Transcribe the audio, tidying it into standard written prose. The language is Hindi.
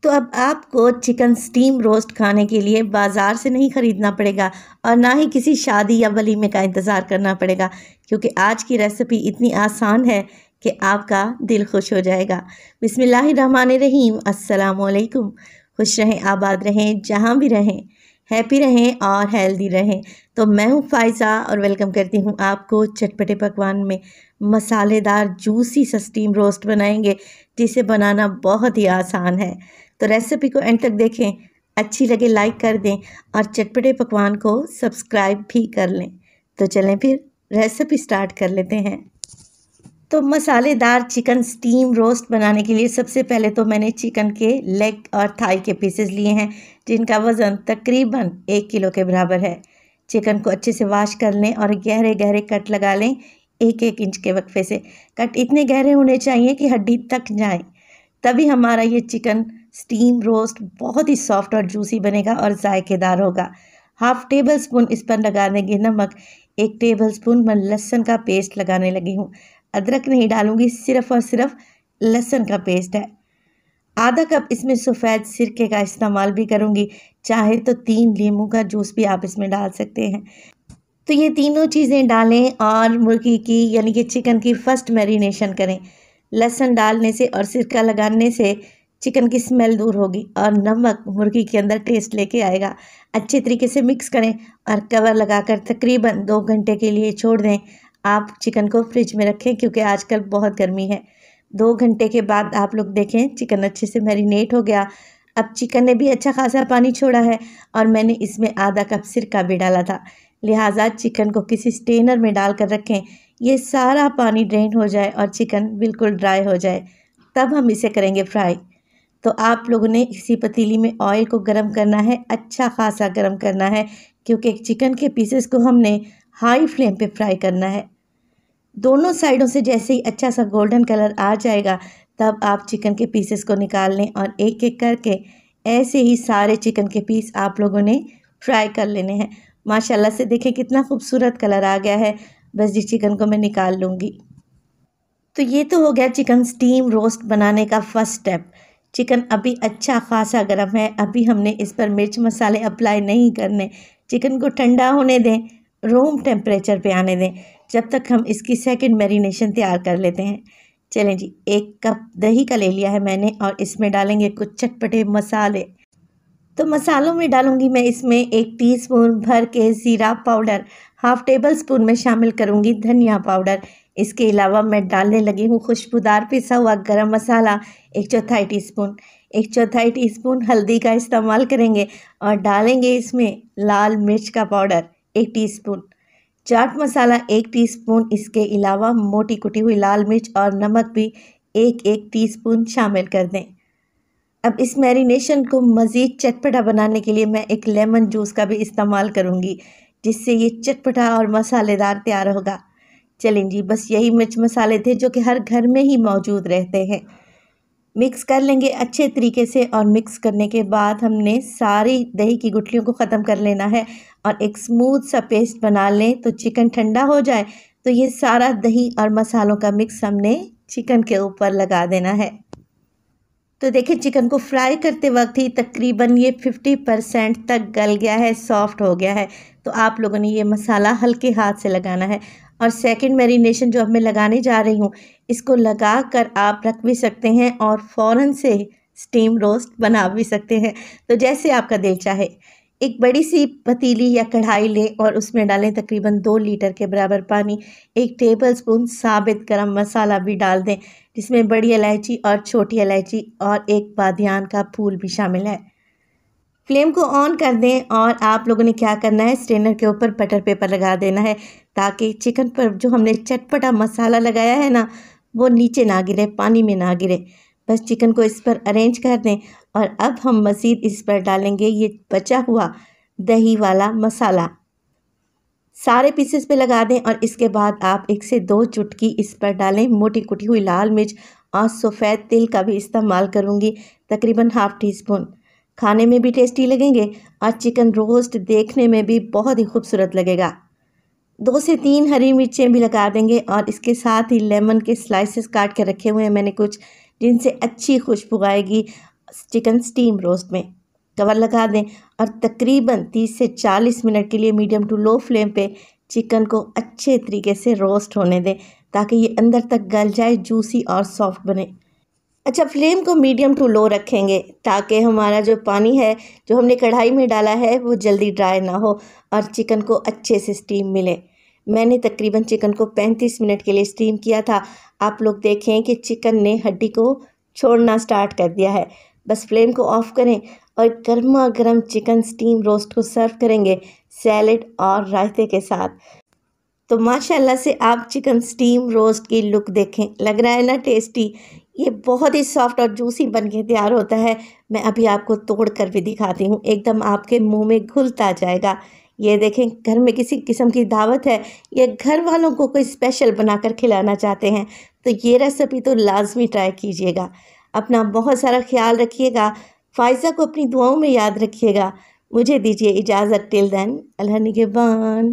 तो अब आपको चिकन स्टीम रोस्ट खाने के लिए बाज़ार से नहीं ख़रीदना पड़ेगा और ना ही किसी शादी या वलीमे का इंतज़ार करना पड़ेगा, क्योंकि आज की रेसिपी इतनी आसान है कि आपका दिल खुश हो जाएगा। बिस्मिल्लाहिर्रहमानिर्रहीम, अस्सलाम वालेकुम। खुश रहें, आबाद रहें, जहाँ भी रहें, हैप्पी रहें और हेल्दी रहें। तो मैं हूँ फ़ाइज़ा और वेलकम करती हूँ आपको चटपटे पकवान में। मसालेदार जूसी सा स्टीम रोस्ट बनाएंगे, जिसे बनाना बहुत ही आसान है। तो रेसिपी को एंड तक देखें, अच्छी लगे लाइक कर दें और चटपटे पकवान को सब्सक्राइब भी कर लें। तो चलें फिर रेसिपी स्टार्ट कर लेते हैं। तो मसालेदार चिकन स्टीम रोस्ट बनाने के लिए सबसे पहले तो मैंने चिकन के लेग और थाई के पीसेस लिए हैं, जिनका वज़न तकरीबन 1 किलो के बराबर है। चिकन को अच्छे से वॉश कर लें और गहरे गहरे कट लगा लें, 1-1 इंच के वक्फे से। कट इतने गहरे होने चाहिए कि हड्डी तक जाए, तभी हमारा ये चिकन स्टीम रोस्ट बहुत ही सॉफ्ट और जूसी बनेगा और जायकेदार होगा। 1/2 टेबल स्पून इस पर लगा देंगे नमक। 1 टेबल स्पून मैं लहसुन का पेस्ट लगाने लगी हूँ। अदरक नहीं डालूंगी, सिर्फ और सिर्फ लहसुन का पेस्ट है। आधा कप इसमें सफ़ेद सिरके का इस्तेमाल भी करूँगी, चाहे तो 3 नींबू का जूस भी आप इसमें डाल सकते हैं। तो ये तीनों चीज़ें डालें और मुर्गी की यानी कि चिकन की फ़र्स्ट मैरिनेशन करें। लहसुन डालने से और सिरका लगाने से चिकन की स्मेल दूर होगी और नमक मुर्गी के अंदर टेस्ट लेके आएगा। अच्छे तरीके से मिक्स करें और कवर लगाकर तकरीबन 2 घंटे के लिए छोड़ दें। आप चिकन को फ्रिज में रखें, क्योंकि आजकल बहुत गर्मी है। 2 घंटे के बाद आप लोग देखें चिकन अच्छे से मैरिनेट हो गया। अब चिकन ने भी अच्छा खासा पानी छोड़ा है और मैंने इसमें आधा कप सिरका भी डाला था, लिहाजा चिकन को किसी स्टेनर में डालकर रखें। ये सारा पानी ड्रेन हो जाए और चिकन बिल्कुल ड्राई हो जाए, तब हम इसे करेंगे फ्राई। तो आप लोगों ने इसी पतीली में ऑयल को गर्म करना है, अच्छा खासा गर्म करना है, क्योंकि चिकन के पीसेस को हमने हाई फ्लेम पे फ्राई करना है। दोनों साइडों से जैसे ही अच्छा सा गोल्डन कलर आ जाएगा, तब आप चिकन के पीसेस को निकाल लें और एक एक करके ऐसे ही सारे चिकन के पीस आप लोगों ने फ्राई कर लेने हैं। माशाल्लाह से देखें कितना खूबसूरत कलर आ गया है। बस जी चिकन को मैं निकाल लूँगी। तो ये तो हो गया चिकन स्टीम रोस्ट बनाने का फर्स्ट स्टेप। चिकन अभी अच्छा खासा गर्म है, अभी हमने इस पर मिर्च मसाले अप्लाई नहीं करने। चिकन को ठंडा होने दें, रूम टेम्परेचर पे आने दें, जब तक हम इसकी सेकंड मैरिनेशन तैयार कर लेते हैं। चलें जी, 1 कप दही का ले लिया है मैंने और इसमें डालेंगे कुछ चटपटे मसाले। तो मसालों में डालूंगी मैं इसमें 1 टीस्पून भर के ज़ीरा पाउडर, 1/2 टेबल स्पून में शामिल करूंगी धनिया पाउडर। इसके अलावा मैं डालने लगी हूँ खुशबूदार पिसा हुआ गरम मसाला 1/4 टीस्पून। 1/4 टीस्पून हल्दी का इस्तेमाल करेंगे और डालेंगे इसमें लाल मिर्च का powder 1 teaspoon, chaat masala 1 teaspoon. इसके अलावा मोटी कुटी हुई लाल मिर्च और नमक भी 1-1 टीस्पून शामिल कर दें। अब इस मैरिनेशन को मज़ीद चटपटा बनाने के लिए मैं एक लेमन जूस का भी इस्तेमाल करूँगी, जिससे ये चटपटा और मसालेदार तैयार होगा। चलें जी, बस यही मिर्च मसाले थे जो कि हर घर में ही मौजूद रहते हैं। मिक्स कर लेंगे अच्छे तरीके से और मिक्स करने के बाद हमने सारी दही की गुठलियों को ख़त्म कर लेना है और एक स्मूथ सा पेस्ट बना लें। तो चिकन ठंडा हो जाए तो ये सारा दही और मसालों का मिक्स हमने चिकन के ऊपर लगा देना है। तो देखिए चिकन को फ्राई करते वक्त ही तकरीबन ये 50% तक गल गया है, सॉफ्ट हो गया है। तो आप लोगों ने ये मसाला हल्के हाथ से लगाना है और सेकंड मैरिनेशन जो अब मैं लगाने जा रही हूँ, इसको लगा कर आप रख भी सकते हैं और फ़ौरन से स्टीम रोस्ट बना भी सकते हैं, तो जैसे आपका दिल चाहे। एक बड़ी सी पतीली या कढ़ाई लें और उसमें डालें तकरीबन 2 लीटर के बराबर पानी। 1 टेबल स्पून साबित गरम मसाला भी डाल दें, जिसमें बड़ी इलायची और छोटी इलायची और एक बादियान का फूल भी शामिल है। फ्लेम को ऑन कर दें और आप लोगों ने क्या करना है, स्ट्रेनर के ऊपर बटर पेपर लगा देना है, ताकि चिकन पर जो हमने चटपटा मसाला लगाया है ना, वो नीचे ना गिरे, पानी में ना गिरे। बस चिकन को इस पर अरेंज कर दें और अब हम मज़ीद इस पर डालेंगे ये बचा हुआ दही वाला मसाला। सारे पीसेस पे लगा दें और इसके बाद आप 1 से 2 चुटकी इस पर डालें मोटी कुटी हुई लाल मिर्च और सफ़ेद तिल का भी इस्तेमाल करूँगी, तकरीबन 1/2 टीस्पून। खाने में भी टेस्टी लगेंगे और चिकन रोस्ट देखने में भी बहुत ही खूबसूरत लगेगा। 2 से 3 हरी मिर्चें भी लगा देंगे और इसके साथ ही लेमन के स्लाइसेस काट के रखे हुए हैं मैंने कुछ, जिनसे अच्छी खुशबू आएगी चिकन स्टीम रोस्ट में। कवर लगा दें और तकरीबन 30 से 40 मिनट के लिए मीडियम टू लो फ्लेम पे चिकन को अच्छे तरीके से रोस्ट होने दें ताकि ये अंदर तक गल जाए, जूसी और सॉफ्ट बने। अच्छा, फ्लेम को मीडियम टू लो रखेंगे ताकि हमारा जो पानी है जो हमने कढ़ाई में डाला है वो जल्दी ड्राई ना हो और चिकन को अच्छे से स्टीम मिले। मैंने तकरीबन चिकन को 35 मिनट के लिए स्टीम किया था। आप लोग देखें कि चिकन ने हड्डी को छोड़ना स्टार्ट कर दिया है। बस फ्लेम को ऑफ करें और गर्मा गर्म चिकन स्टीम रोस्ट को सर्व करेंगे सैलेड और रायते के साथ। तो माशाल्लाह से आप चिकन स्टीम रोस्ट की लुक देखें, लग रहा है ना टेस्टी। ये बहुत ही सॉफ्ट और जूसी बन के तैयार होता है। मैं अभी आपको तोड़ कर भी दिखाती हूँ, एकदम आपके मुंह में घुलता जाएगा। ये देखें, घर में किसी किस्म की दावत है या घर वालों को कोई स्पेशल बनाकर खिलाना चाहते हैं तो ये रेसिपी तो लाजमी ट्राई कीजिएगा। अपना बहुत सारा ख्याल रखिएगा। फ़ायज़ा को अपनी दुआओं में याद रखिएगा। मुझे दीजिए इजाज़त। टिल देन, अल्लाह निगहबान।